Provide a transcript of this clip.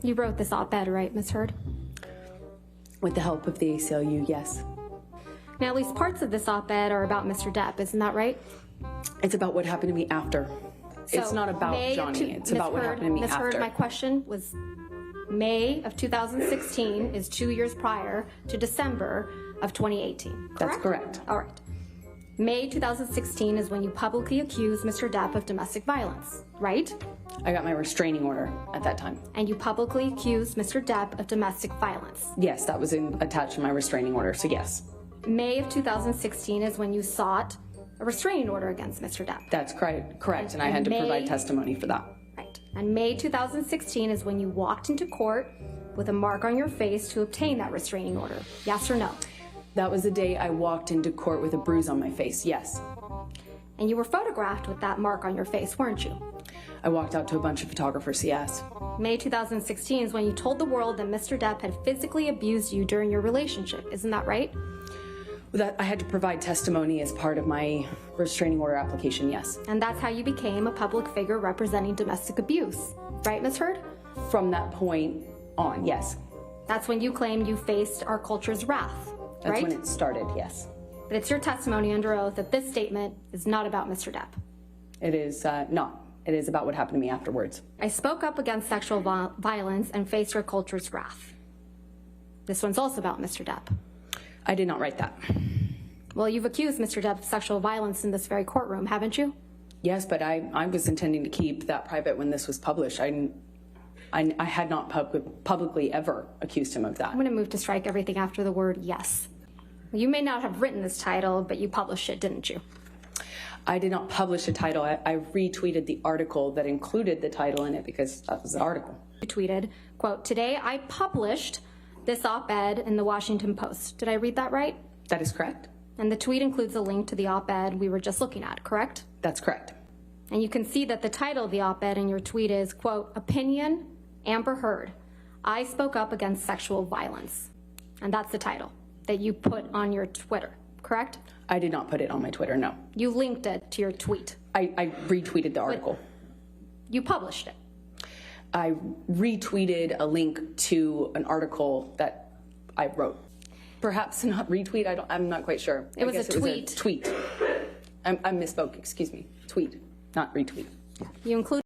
You wrote this op-ed, right, Ms. Heard? With the help of the ACLU, yes. Now, at least parts of this op-ed are about Mr. Depp, isn't that right? It's about what happened to me after. It's So, not about May of Johnny. It's about what happened to me Ms. after. Heard, my question was May of 2016 is 2 years prior to December of 2018, correct? That's correct. All right. May 2016 is when you publicly accused Mr. Depp of domestic violence, right? I got my restraining order at that time. And you publicly accused Mr. Depp of domestic violence. Yes, that was attached to my restraining order, so yes. May of 2016 is when you sought a restraining order against Mr. Depp. That's correct, and I had to provide testimony for that. Right. And May 2016 is when you walked into court with a mark on your face to obtain that restraining order. Yes or no? That was the day I walked into court with a bruise on my face, yes. And you were photographed with that mark on your face, weren't you? I walked out to a bunch of photographers, yes. May 2016 is when you told the world that Mr. Depp had physically abused you during your relationship. Isn't that right? That I had to provide testimony as part of my restraining order application, yes. And that's how you became a public figure representing domestic abuse. Right, Ms. Heard? From that point on, yes. That's when you claimed you faced our culture's wrath, That's right? when it started, yes. But it's your testimony under oath that this statement is not about Mr. Depp. It is not. It is about what happened to me afterwards. I spoke up against sexual violence and faced our culture's wrath. This one's also about Mr. Depp. I did not write that. Well, you've accused Mr. Depp of sexual violence in this very courtroom, haven't you? Yes, but I was intending to keep that private when this was published. I had not publicly ever accused him of that. I'm going to move to strike everything after the word yes. You may not have written this title, but you published it, didn't you? I did not publish a title. I retweeted the article that included the title in it because that was the article. You tweeted, quote, "Today I published this op-ed in the Washington Post." Did I read that right? That is correct. And the tweet includes a link to the op-ed we were just looking at, correct? That's correct. And you can see that the title of the op-ed in your tweet is, quote, "Opinion, Amber Heard. I spoke up against sexual violence." And that's the title that you put on your Twitter, correct? I did not put it on my Twitter, no. You linked it to your tweet. I retweeted the article. You published it. I retweeted a link to an article that I wrote. Perhaps not retweet, I'm not quite sure. It was I a guess tweet. Tweet. I misspoke, excuse me. Tweet, not retweet. You included